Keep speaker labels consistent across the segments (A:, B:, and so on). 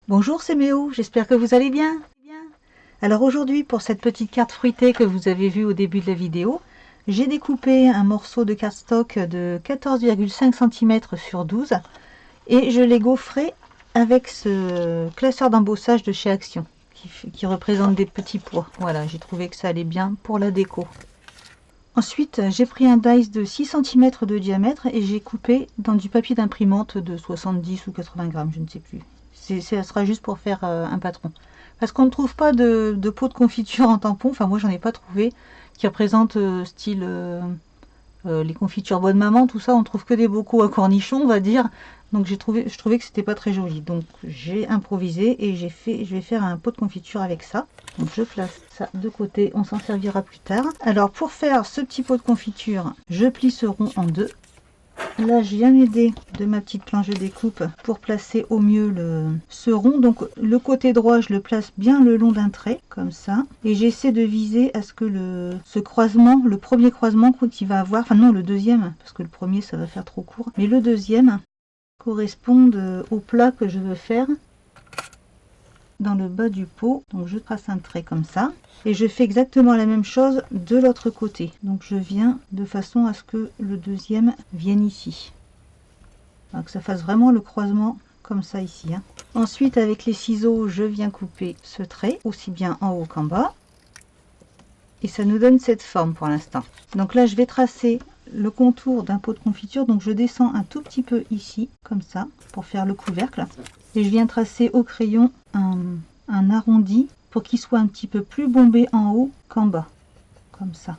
A: Bonjour, c'est Méo, j'espère que vous allez bien. Alors aujourd'hui, pour cette petite carte fruitée que vous avez vue au début de la vidéo, j'ai découpé un morceau de cardstock de 14,5 cm sur 12 et je l'ai gaufré avec ce classeur d'embossage de chez Action qui représente des petits pois. Voilà, j'ai trouvé que ça allait bien pour la déco. Ensuite, j'ai pris un dice de 6 cm de diamètre et j'ai coupé dans du papier d'imprimante de 70 ou 80 grammes, je ne sais plus. Ça sera juste pour faire un patron. Parce qu'on ne trouve pas de pot de confiture en tampon, enfin moi j'en ai pas trouvé, qui représente style les confitures bonne maman, tout ça, on trouve que des bocaux à cornichons, on va dire. Donc je trouvais que c'était pas très joli. Donc j'ai improvisé et je vais faire un pot de confiture avec ça. Donc je place ça de côté, on s'en servira plus tard. Alors pour faire ce petit pot de confiture, je plie ce rond en deux. Là, je viens m'aider de ma petite planche de découpe pour placer au mieux ce rond. Donc, le côté droit, je le place bien le long d'un trait, comme ça. Et j'essaie de viser à ce que ce croisement, le premier croisement qu'il va avoir, enfin non, le deuxième, parce que le premier, ça va faire trop court, mais le deuxième corresponde au plat que je veux faire dans le bas du pot. Donc, je trace un trait comme ça. Et je fais exactement la même chose de l'autre côté. Donc je viens de façon à ce que le deuxième vienne ici. Alors que ça fasse vraiment le croisement comme ça ici. Ensuite, avec les ciseaux, je viens couper ce trait, aussi bien en haut qu'en bas. Et ça nous donne cette forme pour l'instant. Donc là, je vais tracer le contour d'un pot de confiture. Donc je descends un tout petit peu ici, comme ça, pour faire le couvercle. Et je viens tracer au crayon un arrondi pour qu'il soit un petit peu plus bombé en haut qu'en bas, comme ça.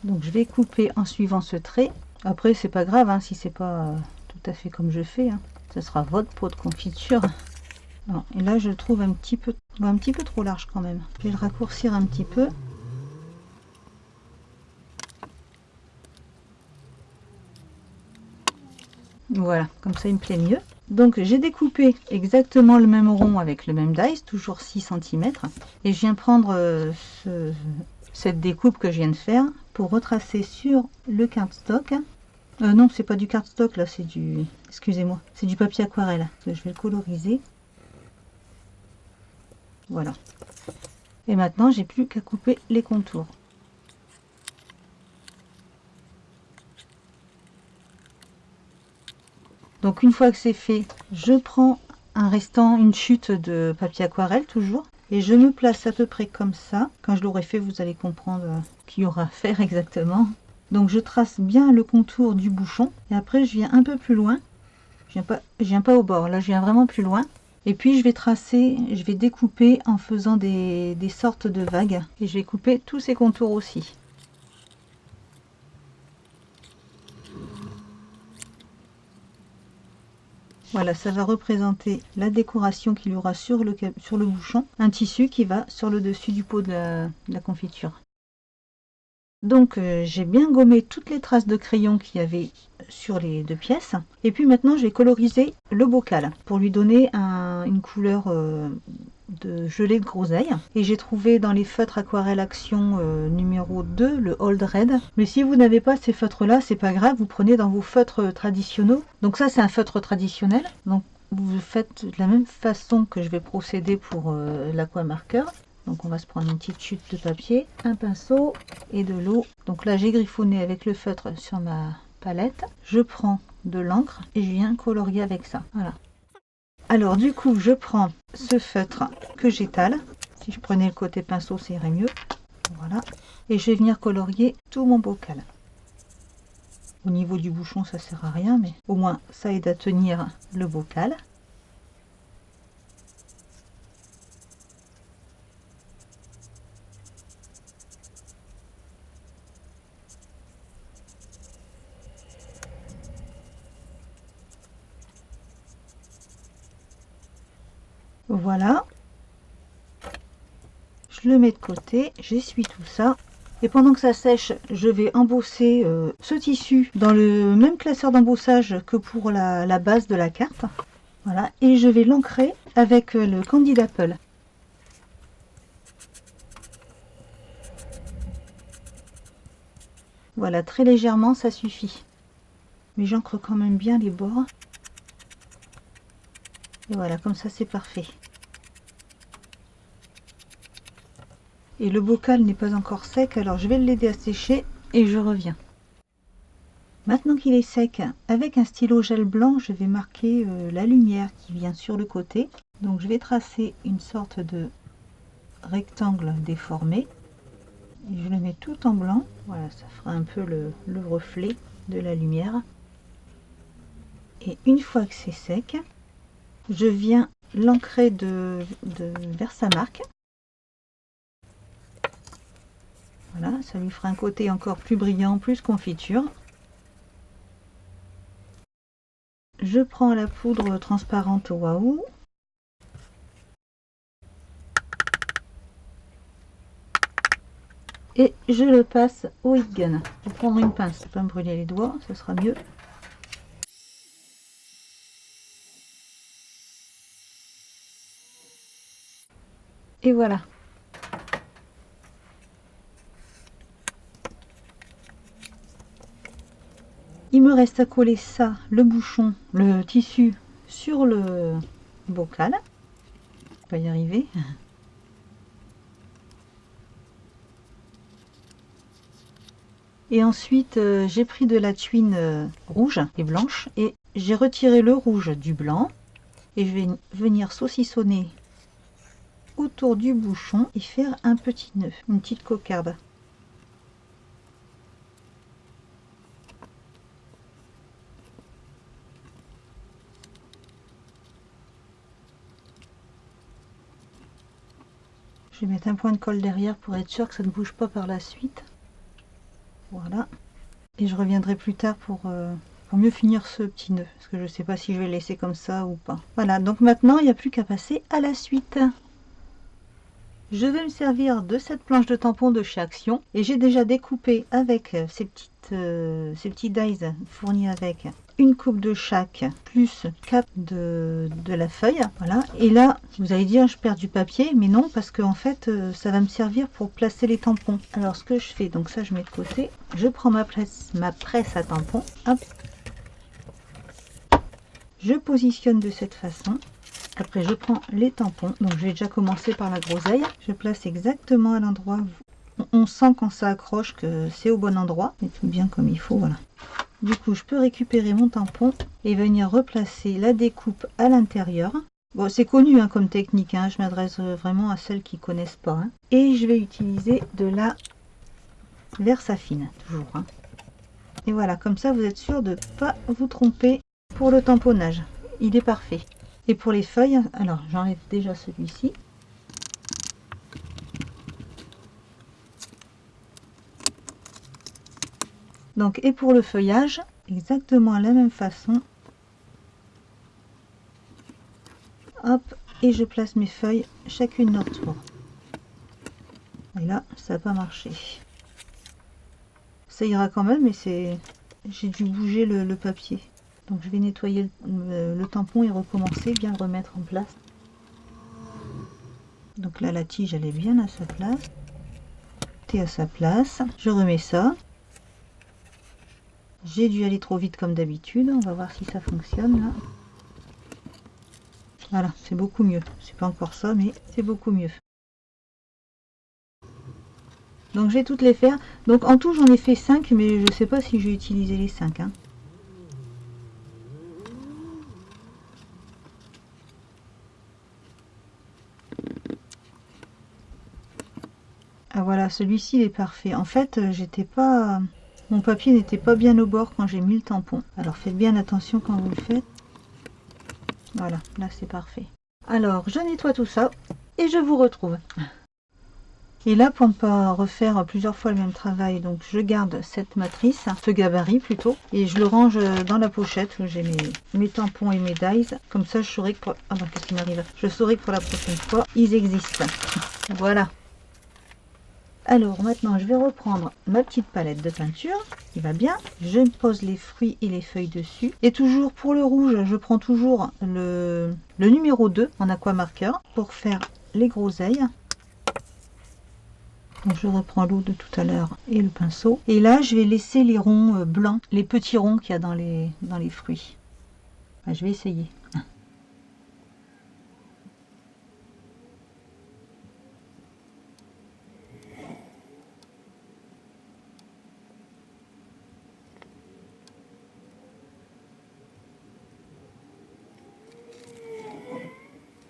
A: Donc je vais couper en suivant ce trait. Après c'est pas grave si c'est pas tout à fait comme je fais, ce sera votre pot de confiture. Bon, et là je le trouve un petit peu trop large quand même. Je vais le raccourcir un petit peu. Voilà, comme ça il me plaît mieux. Donc j'ai découpé exactement le même rond avec le même dice, toujours 6 cm. Et je viens prendre cette découpe que je viens de faire pour retracer sur le cardstock. Non, c'est pas du cardstock là, c'est du... Excusez-moi, c'est du papier aquarelle. Que je vais le coloriser. Voilà. Et maintenant, j'ai plus qu'à couper les contours. Donc une fois que c'est fait, je prends un restant, une chute de papier aquarelle toujours, et je me place à peu près comme ça. Quand je l'aurai fait, vous allez comprendre qu'il y aura à faire exactement. Donc je trace bien le contour du bouchon, et après je viens un peu plus loin. Je viens pas au bord, là je viens vraiment plus loin. Et puis je vais tracer, je vais découper en faisant des sortes de vagues, et je vais couper tous ces contours aussi. Voilà, ça va représenter la décoration qu'il y aura sur le bouchon, un tissu qui va sur le dessus du pot de la confiture. Donc j'ai bien gommé toutes les traces de crayon qu'il y avait sur les deux pièces. Et puis maintenant je vais coloriser le bocal pour lui donner une couleur de gelée de groseille. Et j'ai trouvé dans les feutres aquarelle Action numéro 2 le Old Red. Mais si vous n'avez pas ces feutres là, c'est pas grave, vous prenez dans vos feutres traditionnels. Donc ça c'est un feutre traditionnel. Donc vous faites de la même façon que je vais procéder pour l'aquamarqueur. Donc on va se prendre une petite chute de papier, un pinceau et de l'eau. Donc là j'ai griffonné avec le feutre sur ma palette. Je prends de l'encre et je viens colorier avec ça. Voilà. Alors du coup je prends ce feutre que j'étale. Si je prenais le côté pinceau ça irait mieux. Voilà. Et je vais venir colorier tout mon bocal. Au niveau du bouchon ça sert à rien, mais au moins ça aide à tenir le bocal. Voilà, je le mets de côté, j'essuie tout ça. Et pendant que ça sèche, je vais embosser ce tissu dans le même classeur d'embossage que pour la base de la carte. Voilà, et je vais l'ancrer avec le Candied Apple. Voilà, très légèrement, ça suffit. Mais j'ancre quand même bien les bords. Et voilà, comme ça c'est parfait. Et le bocal n'est pas encore sec, alors je vais l'aider à sécher et je reviens. Maintenant qu'il est sec, avec un stylo gel blanc, je vais marquer la lumière qui vient sur le côté. Donc je vais tracer une sorte de rectangle déformé. Et je le mets tout en blanc. Voilà, ça fera un peu le reflet de la lumière. Et une fois que c'est sec, je viens l'ancrer vers sa marque. Voilà, ça lui fera un côté encore plus brillant, plus confiture. Je prends la poudre transparente Waouh. Et je le passe au heat gun. Je vais prendre une pince pour pas me brûler les doigts, ce sera mieux. Et voilà. Il me reste à coller ça, le bouchon, le tissu sur le bocal. On va y arriver. Et ensuite, j'ai pris de la tuile rouge et blanche et j'ai retiré le rouge du blanc. Et je vais venir saucissonner autour du bouchon et faire un petit nœud, une petite cocarde. Je vais mettre un point de colle derrière pour être sûr que ça ne bouge pas par la suite. Voilà. Et je reviendrai plus tard pour mieux finir ce petit nœud. Parce que je ne sais pas si je vais le laisser comme ça ou pas. Voilà, donc maintenant il n'y a plus qu'à passer à la suite. Je vais me servir de cette planche de tampon de chez Action. Et j'ai déjà découpé avec ces petits dies fournis avec une coupe de chaque, plus 4 de la feuille. Voilà. Et là, vous allez dire, je perds du papier, mais non, parce que en fait, ça va me servir pour placer les tampons. Alors, ce que je fais, donc ça, je mets de côté. Je prends ma presse à tampons. Hop. Je positionne de cette façon. Après, je prends les tampons. Donc, j'ai déjà commencé par la groseille. Je place exactement à l'endroit où on sent quand ça accroche que c'est au bon endroit. Et tout bien comme il faut, voilà. Du coup, je peux récupérer mon tampon et venir replacer la découpe à l'intérieur. Bon, c'est connu hein, comme technique, hein. Je m'adresse vraiment à celles qui ne connaissent pas. Hein. Et je vais utiliser de la Versafine, toujours. Hein. Et voilà, comme ça, vous êtes sûr de ne pas vous tromper pour le tamponnage. Il est parfait. Et pour les feuilles, alors j'enlève déjà celui-ci. Donc, et pour le feuillage, exactement à la même façon. Hop, et je place mes feuilles chacune leur tour. Et là, ça n'a pas marché. Ça ira quand même, mais j'ai dû bouger le papier. Donc je vais nettoyer le tampon et recommencer, bien le remettre en place. Donc là, la tige, elle est bien à sa place. Tout est à sa place. Je remets ça. J'ai dû aller trop vite comme d'habitude. On va voir si ça fonctionne là. Voilà, c'est beaucoup mieux. C'est pas encore ça, mais c'est beaucoup mieux. Donc je vais toutes les faire. Donc en tout, j'en ai fait 5, mais je ne sais pas si je vais utiliser les 5. Hein. Ah voilà, celui-ci il est parfait. En fait, mon papier n'était pas bien au bord quand j'ai mis le tampon. Alors faites bien attention quand vous le faites. Voilà, là c'est parfait. Alors je nettoie tout ça et je vous retrouve. Et là, pour ne pas refaire plusieurs fois le même travail, donc je garde cette matrice, ce gabarit plutôt, et je le range dans la pochette où j'ai mes tampons et mes dies. Comme ça, je saurai que pour... Ah ben, qu'est-ce qui m'arrive? Je saurai que pour la prochaine fois, ils existent. Voilà. Alors maintenant, je vais reprendre ma petite palette de peinture qui va bien. Je pose les fruits et les feuilles dessus. Et toujours pour le rouge, je prends toujours le numéro 2 en aquamarqueur pour faire les groseilles. Donc je reprends l'eau de tout à l'heure et le pinceau. Et là, je vais laisser les ronds blancs, les petits ronds qu'il y a dans les fruits. Enfin, je vais essayer.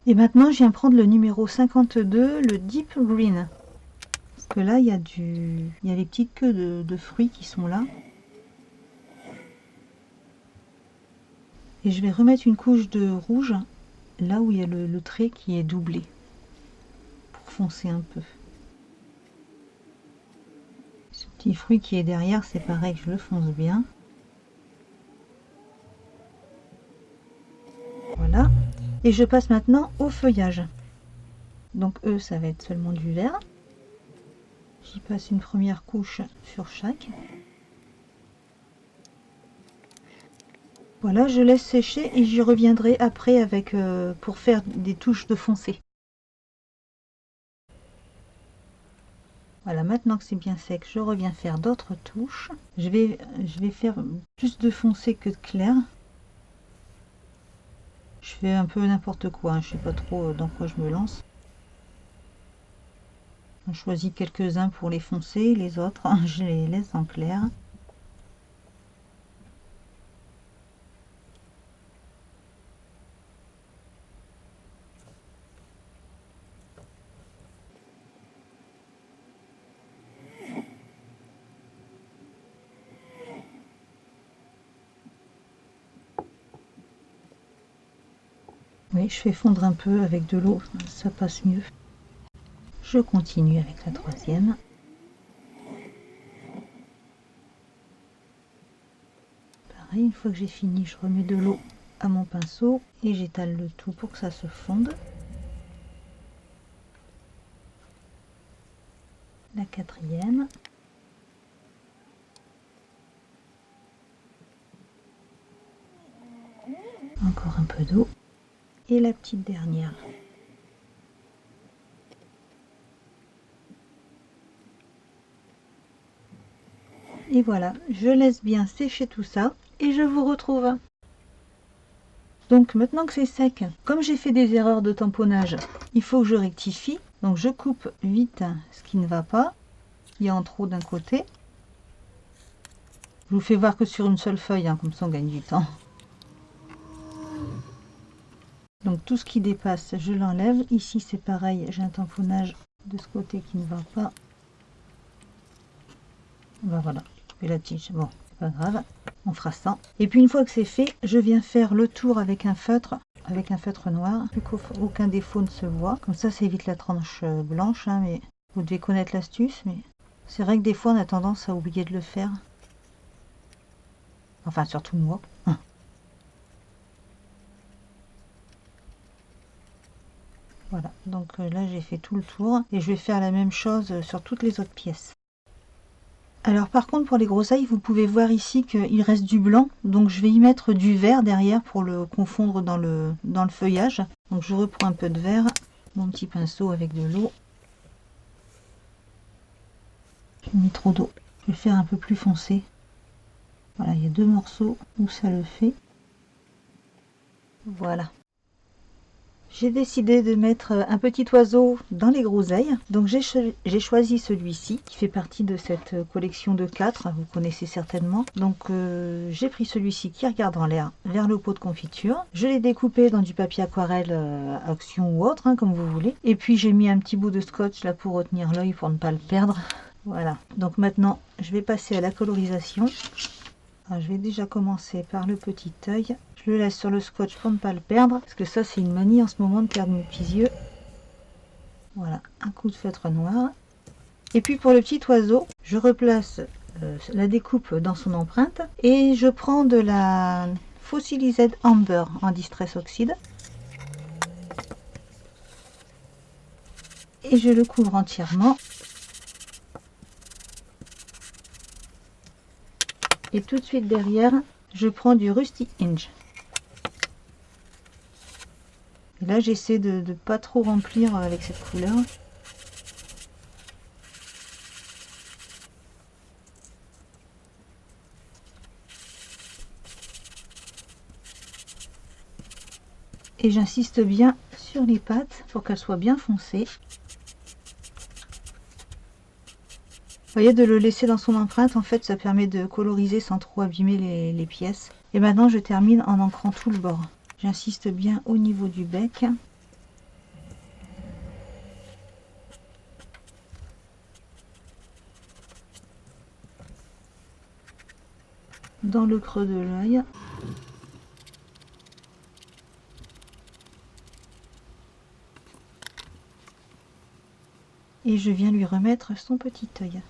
A: Et maintenant, je viens prendre le numéro 52, le Deep Green. Parce que là, il y a les petites queues de fruits qui sont là. Et je vais remettre une couche de rouge, là où il y a le trait qui est doublé. Pour foncer un peu. Ce petit fruit qui est derrière, c'est pareil, je le fonce bien. Voilà. Et je passe maintenant au feuillage. Donc eux, ça va être seulement du vert. J'y passe une première couche sur chaque. Voilà, je laisse sécher et j'y reviendrai après avec pour faire des touches de foncé. Voilà, maintenant que c'est bien sec, je reviens faire d'autres touches. Je vais faire plus de foncé que de clair. Je fais un peu n'importe quoi, hein, je sais pas trop dans quoi je me lance. Je choisis quelques-uns pour les foncer, les autres, je les laisse en clair. Oui, je fais fondre un peu avec de l'eau, ça passe mieux. Je continue avec la troisième. Pareil, une fois que j'ai fini, je remets de l'eau à mon pinceau et j'étale le tout pour que ça se fonde. La quatrième. Encore un peu d'eau. Et la petite dernière. Et voilà, je laisse bien sécher tout ça et je vous retrouve. Donc maintenant que c'est sec, comme j'ai fait des erreurs de tamponnage, il faut que je rectifie. Donc je coupe vite ce qui ne va pas. Il y a en trop d'un côté. Je vous fais voir que sur une seule feuille, hein, comme ça on gagne du temps. Donc tout ce qui dépasse, je l'enlève. Ici c'est pareil, j'ai un tamponnage de ce côté qui ne va pas. Ben voilà, je la tige. Bon, c'est pas grave, on fera ça. Et puis une fois que c'est fait, je viens faire le tour avec un feutre noir, plus qu'aucun défaut ne se voit. Comme ça évite la tranche blanche, hein, mais vous devez connaître l'astuce. Mais c'est vrai que des fois on a tendance à oublier de le faire. Enfin surtout moi. Voilà, donc là j'ai fait tout le tour et je vais faire la même chose sur toutes les autres pièces. Alors par contre pour les groseilles, vous pouvez voir ici qu'il reste du blanc, donc je vais y mettre du vert derrière pour le confondre dans le feuillage. Donc je reprends un peu de vert, mon petit pinceau avec de l'eau. J'ai mis trop d'eau, je vais faire un peu plus foncé. Voilà, il y a deux morceaux où ça le fait. Voilà. J'ai décidé de mettre un petit oiseau dans les groseilles. Donc j'ai choisi celui-ci qui fait partie de cette collection de 4, vous connaissez certainement. Donc j'ai pris celui-ci qui regarde en l'air vers le pot de confiture. Je l'ai découpé dans du papier aquarelle action ou autre, hein, comme vous voulez. Et puis j'ai mis un petit bout de scotch là pour retenir l'œil pour ne pas le perdre. Voilà. Donc maintenant je vais passer à la colorisation. Alors, je vais déjà commencer par le petit œil. Je le laisse sur le scotch pour ne pas le perdre, parce que ça c'est une manie en ce moment de perdre mes petits yeux. Voilà, un coup de feutre noir. Et puis pour le petit oiseau, je replace la découpe dans son empreinte et je prends de la Fossilised Amber en Distress Oxide. Et je le couvre entièrement. Et tout de suite derrière, je prends du Rusty Inge. Et là, j'essaie de ne pas trop remplir avec cette couleur. Et j'insiste bien sur les pattes pour qu'elles soient bien foncées. Vous voyez, de le laisser dans son empreinte, en fait, ça permet de coloriser sans trop abîmer les pièces. Et maintenant, je termine en ancrant tout le bord. J'insiste bien au niveau du bec. dans le creux de l'œil. Et je viens lui remettre son petit œil.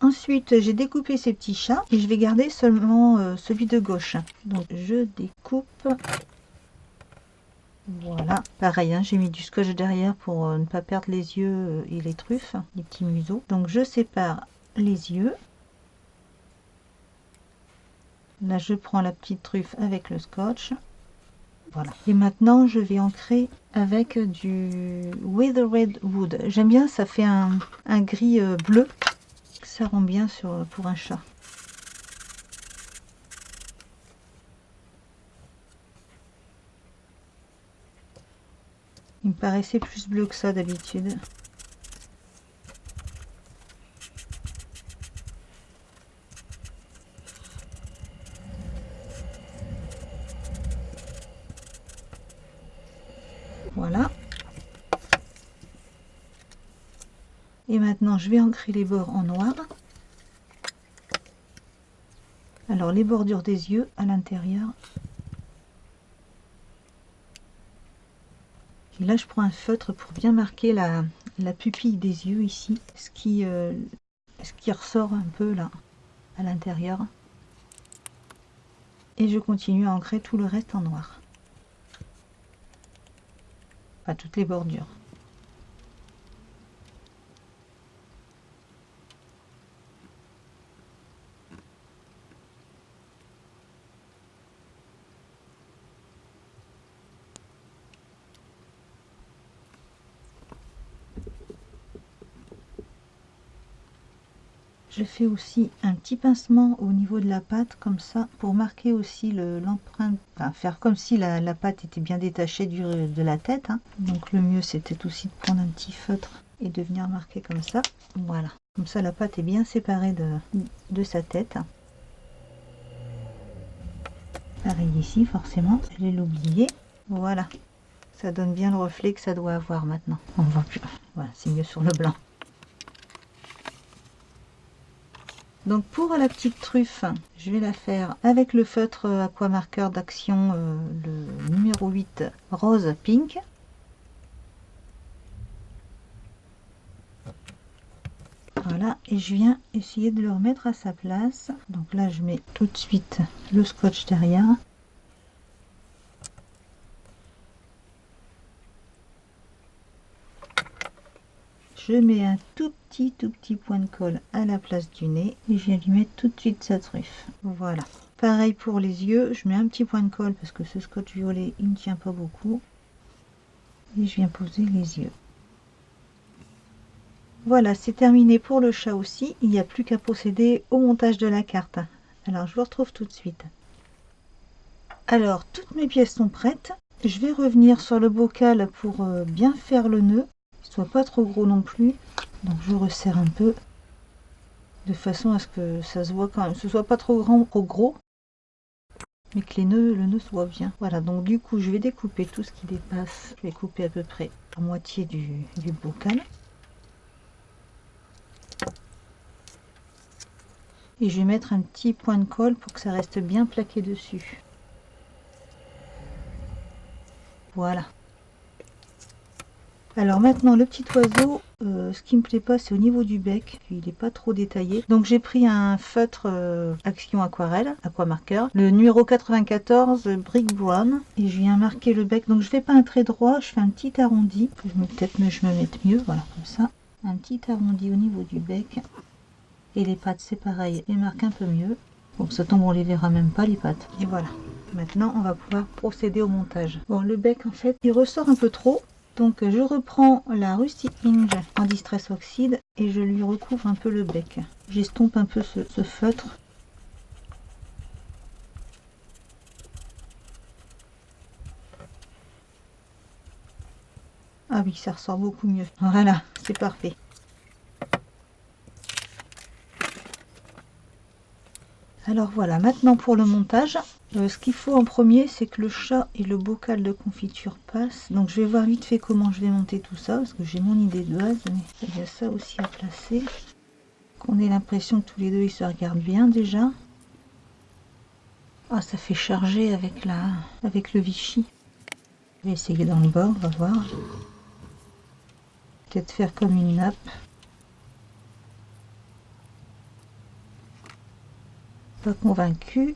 A: Ensuite, j'ai découpé ces petits chats et je vais garder seulement celui de gauche. Donc, je découpe. Voilà. Pareil, hein, j'ai mis du scotch derrière pour ne pas perdre les yeux et les truffes, les petits museaux. Donc, je sépare les yeux. Là, je prends la petite truffe avec le scotch. Voilà. Et maintenant, je vais ancrer avec du Withered Wood. J'aime bien, ça fait un gris bleu. Ça rend bien pour un chat. Il me paraissait plus bleu que ça d'habitude. Voilà. Et maintenant, je vais ancrer les bords en noir. Alors, les bordures des yeux à l'intérieur. Et là, je prends un feutre pour bien marquer la pupille des yeux ici. Ce qui ressort un peu là, à l'intérieur. Et je continue à ancrer tout le reste en noir. Enfin, toutes les bordures. Je fais aussi un petit pincement au niveau de la pâte, comme ça, pour marquer aussi l'empreinte, enfin, faire comme si la pâte était bien détachée de la tête. Hein. Donc le mieux, c'était aussi de prendre un petit feutre et de venir marquer comme ça. Voilà. Comme ça, la pâte est bien séparée de sa tête. Pareil ici, forcément, je vais l'oublier. Voilà. Ça donne bien le reflet que ça doit avoir maintenant. On voit plus. Voilà, c'est mieux sur le blanc. Donc pour la petite truffe, je vais la faire avec le feutre aquamarqueur d'Action, le numéro 8 rose pink. Voilà, et je viens essayer de le remettre à sa place. Donc là, je mets tout de suite le scotch derrière. Je mets un tout petit point de colle à la place du nez et je viens lui mettre tout de suite sa truffe. Voilà. Pareil pour les yeux, je mets un petit point de colle parce que ce scotch violet, il ne tient pas beaucoup. Et je viens poser les yeux. Voilà, c'est terminé pour le chat aussi. Il n'y a plus qu'à procéder au montage de la carte. Alors, je vous retrouve tout de suite. Alors, toutes mes pièces sont prêtes. Je vais revenir sur le bocal pour bien faire le nœud. Soit pas trop gros non plus, donc je resserre un peu de façon à ce que ça se voit quand même, ce soit pas trop grand, trop gros, mais que le nœud se voit bien. Voilà, donc du coup je vais découper tout ce qui dépasse. Je vais couper à peu près la moitié du bocal et je vais mettre un petit point de colle pour que ça reste bien plaqué dessus. Voilà. Alors maintenant le petit oiseau, ce qui me plaît pas c'est au niveau du bec, il n'est pas trop détaillé. Donc j'ai pris un feutre Action aquarelle, aquamarqueur, le numéro 94 Brick Brown, et je viens marquer le bec. Donc je fais pas un trait droit, je fais un petit arrondi. Peut-être que je me mette mieux, voilà comme ça. Un petit arrondi au niveau du bec. Et les pattes c'est pareil, je les marque un peu mieux. Bon ça tombe, on les verra même pas les pattes. Et voilà. Maintenant on va pouvoir procéder au montage. Bon le bec en fait il ressort un peu trop. Donc je reprends la Rustic Hinge en Distress Oxide et je lui recouvre un peu le bec. J'estompe un peu ce feutre. Ah oui, ça ressort beaucoup mieux. Voilà, c'est parfait. Alors voilà, maintenant pour le montage. Ce qu'il faut en premier, c'est que le chat et le bocal de confiture passent. Donc je vais voir vite fait comment je vais monter tout ça, parce que j'ai mon idée de base, mais il y a ça aussi à placer. Qu'on ait l'impression que tous les deux ils se regardent bien déjà. Ah, ça fait charger avec le Vichy. Je vais essayer dans le bord, on va voir. Peut-être faire comme une nappe. Pas convaincu.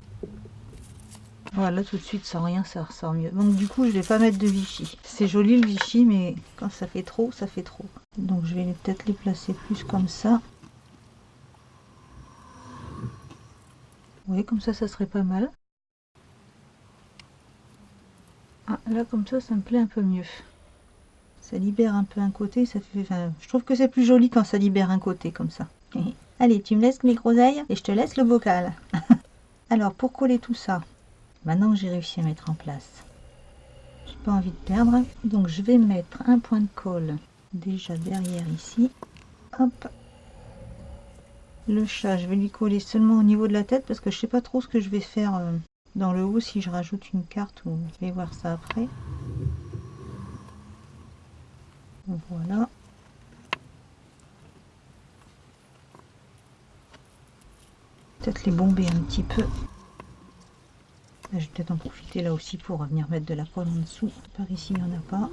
A: Voilà, tout de suite, sans rien, ça ressort mieux. Donc du coup, je vais pas mettre de Vichy. C'est joli le Vichy, mais quand ça fait trop, ça fait trop. Donc je vais peut-être les placer plus comme ça. Oui, comme ça serait pas mal. Ah, là, comme ça me plaît un peu mieux. Ça libère un peu un côté, ça fait... Enfin, je trouve que c'est plus joli quand ça libère un côté, comme ça. Allez, tu me laisses mes groseilles et je te laisse le bocal. Alors, pour coller tout ça, maintenant que j'ai réussi à mettre en place, j'ai pas envie de perdre, donc je vais mettre un point de colle déjà derrière ici. Hop. Le chat, je vais lui coller seulement au niveau de la tête parce que je sais pas trop ce que je vais faire dans le haut, si je rajoute une carte ou je vais voir ça après. Voilà. Peut-être les bomber un petit peu. Là, je vais peut-être en profiter là aussi pour venir mettre de la colle en dessous. Par ici, il n'y en a pas.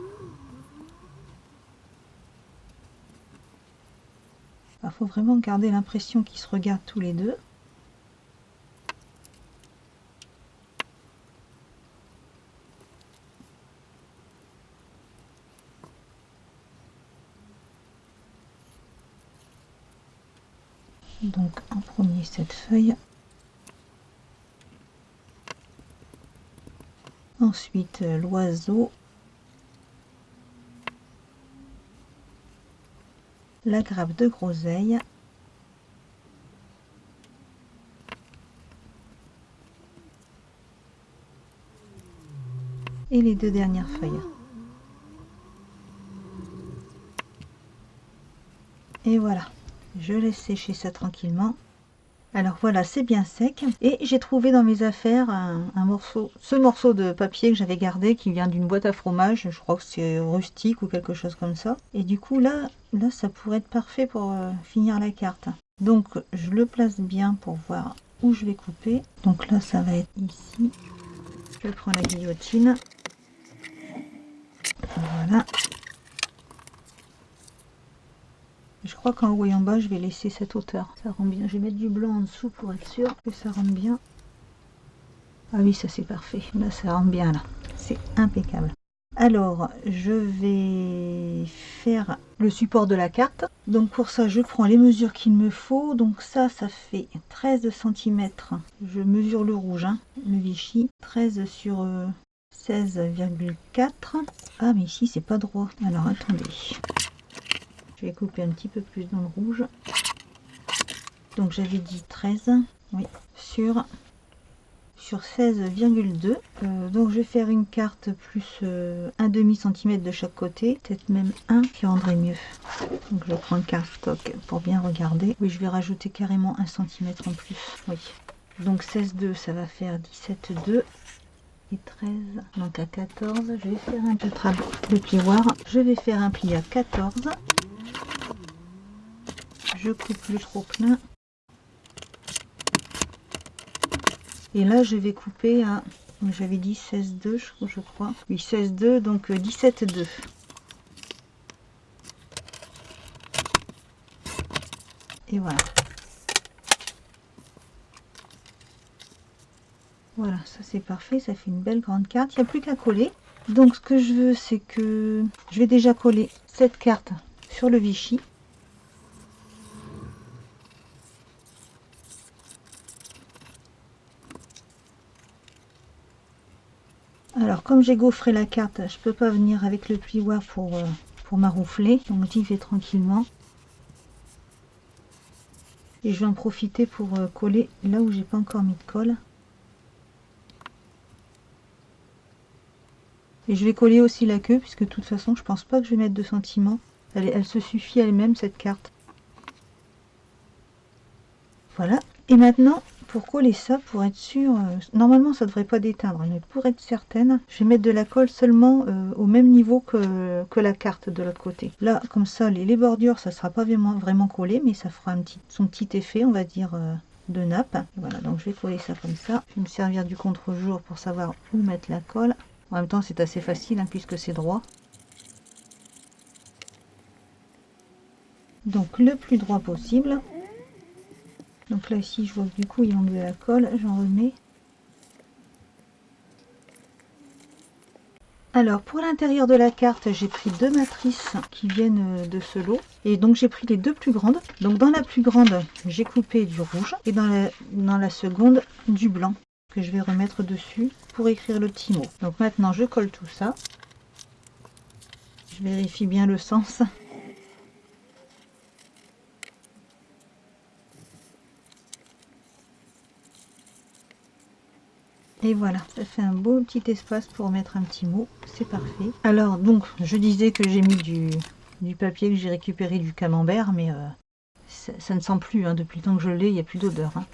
A: Il faut vraiment garder l'impression qu'ils se regardent tous les deux. Donc en premier cette feuille. Ensuite l'oiseau. La grappe de groseille. Et les deux dernières feuilles. Et voilà, je laisse sécher ça tranquillement. Alors voilà, c'est bien sec. Et j'ai trouvé dans mes affaires ce morceau de papier que j'avais gardé, qui vient d'une boîte à fromage. Je crois que c'est rustique ou quelque chose comme ça. Et du coup, là ça pourrait être parfait pour finir la carte. Donc, je le place bien pour voir où je vais couper. Donc là, ça va être ici. Je prends la guillotine. Voilà. Je crois qu'en haut et en bas, je vais laisser cette hauteur. Ça rend bien. Je vais mettre du blanc en dessous pour être sûr que ça rende bien. Ah oui, ça c'est parfait. Là, ça rend bien là. C'est impeccable. Alors, je vais faire le support de la carte. Donc pour ça, je prends les mesures qu'il me faut. Donc ça fait 13 cm. Je mesure le rouge, hein, le Vichy. 13 sur 16,4. Ah, mais ici, c'est pas droit. Alors, attendez. Je vais couper un petit peu plus dans le rouge. Donc j'avais dit 13, oui, sur 16,2. Donc je vais faire une carte plus 1,5 cm de chaque côté, peut-être même un qui rendrait mieux. Donc je prends le cardstock pour bien regarder. Oui, je vais rajouter carrément 1 cm en plus. Oui. Donc 16,2, ça va faire 17,2. Et 13, donc à 14, je vais faire un de plioir. Je vais faire un pli à 14. Je coupe le trop plein. Et là, je vais couper à, j'avais dit 16,2, je crois. Oui, 16,2, donc 17,2. Et voilà. Voilà, ça c'est parfait, ça fait une belle grande carte. Il n'y a plus qu'à coller. Donc ce que je veux, c'est que je vais déjà coller cette carte sur le Vichy. Alors comme j'ai gaufré la carte, je peux pas venir avec le plioir pour maroufler, donc j'y vais tranquillement. Et je vais en profiter pour coller là où j'ai pas encore mis de colle. Et je vais coller aussi la queue, puisque de toute façon je pense pas que je vais mettre de sentiments. Elle se suffit elle-même cette carte. Voilà. Et maintenant, pour coller ça, pour être sûr, normalement ça devrait pas déteindre, mais pour être certaine, je vais mettre de la colle seulement au même niveau que la carte de l'autre côté. Là, comme ça, les bordures, ça sera pas vraiment collé, mais ça fera son petit effet, on va dire, de nappe. Voilà, donc je vais coller ça comme ça. Je vais me servir du contre-jour pour savoir où mettre la colle. En même temps, c'est assez facile hein, puisque c'est droit. Donc le plus droit possible. Donc là ici je vois que du coup il manque de la colle, j'en remets. Alors pour l'intérieur de la carte, j'ai pris deux matrices qui viennent de ce lot. Et donc j'ai pris les deux plus grandes. Donc dans la plus grande, j'ai coupé du rouge. Et dans la seconde, du blanc que je vais remettre dessus pour écrire le petit mot. Donc maintenant je colle tout ça. Je vérifie bien le sens. Et voilà, ça fait un beau petit espace pour mettre un petit mot, c'est parfait. Alors donc, je disais que j'ai mis du papier que j'ai récupéré du camembert, mais ça ne sent plus, hein, depuis le temps que je l'ai, il n'y a plus d'odeur. Hein.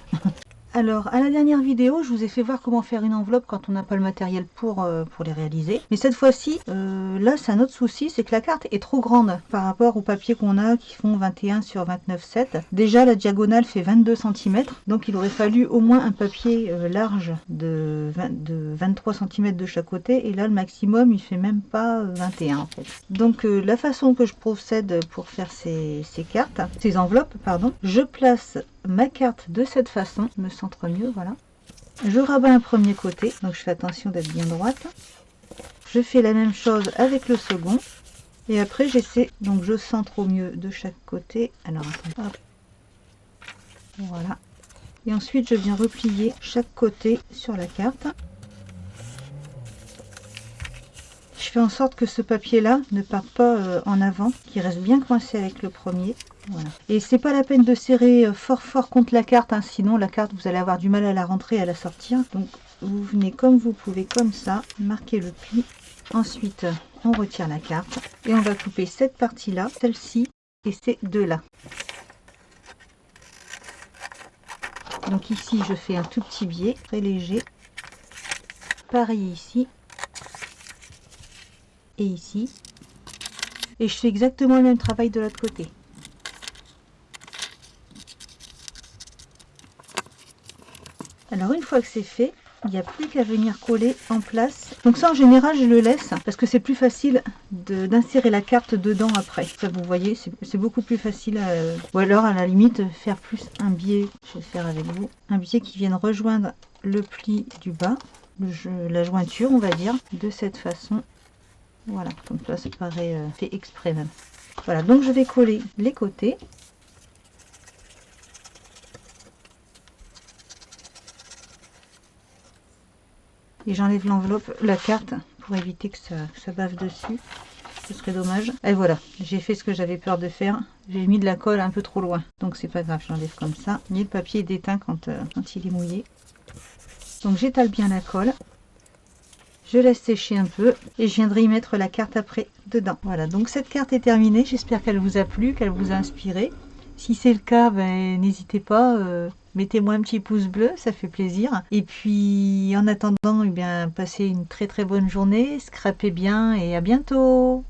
A: Alors, à la dernière vidéo, je vous ai fait voir comment faire une enveloppe quand on n'a pas le matériel pour les réaliser. Mais cette fois-ci, là, c'est un autre souci, c'est que la carte est trop grande par rapport aux papiers qu'on a qui font 21 sur 29,7. Déjà, la diagonale fait 22 cm, donc il aurait fallu au moins un papier large de 23 cm de chaque côté. Et là, le maximum, il fait même pas 21 en fait. Donc, la façon que je procède pour faire ces enveloppes, pardon, je place ma carte de cette façon, me centre mieux, voilà. Je rabats un premier côté, donc je fais attention d'être bien droite. Je fais la même chose avec le second. Et après j'essaie, donc je centre au mieux de chaque côté. Alors attends, hop. Voilà. Et ensuite je viens replier chaque côté sur la carte. Je fais en sorte que ce papier là ne parte pas en avant, qu'il reste bien coincé avec le premier. Voilà. Et c'est pas la peine de serrer fort contre la carte, hein, sinon la carte vous allez avoir du mal à la rentrer et à la sortir. Donc vous venez comme vous pouvez, comme ça, marquer le pli. Ensuite on retire la carte et on va couper cette partie là, celle-ci et ces deux là. Donc ici je fais un tout petit biais, très léger. Pareil ici. Et ici. Et je fais exactement le même travail de l'autre côté. Alors une fois que c'est fait, il n'y a plus qu'à venir coller en place. Donc ça en général je le laisse parce que c'est plus facile d'insérer la carte dedans après. Ça vous voyez, c'est beaucoup plus facile. Ou alors à la limite faire plus un biais, je vais faire avec vous, un biais qui vienne rejoindre le pli du bas, la jointure on va dire, de cette façon. Voilà, comme ça ça paraît fait exprès même. Voilà, donc je vais coller les côtés. Et j'enlève l'enveloppe, la carte, pour éviter que ça bave dessus. Ce serait dommage. Et voilà, j'ai fait ce que j'avais peur de faire. J'ai mis de la colle un peu trop loin. Donc c'est pas grave, j'enlève comme ça. Et le papier est déteint quand il est mouillé. Donc j'étale bien la colle. Je laisse sécher un peu. Et je viendrai y mettre la carte après dedans. Voilà, donc cette carte est terminée. J'espère qu'elle vous a plu, qu'elle vous a inspiré. Si c'est le cas, ben, n'hésitez pas, mettez-moi un petit pouce bleu, ça fait plaisir. Et puis en attendant, eh bien, passez une très bonne journée, scrapez bien et à bientôt.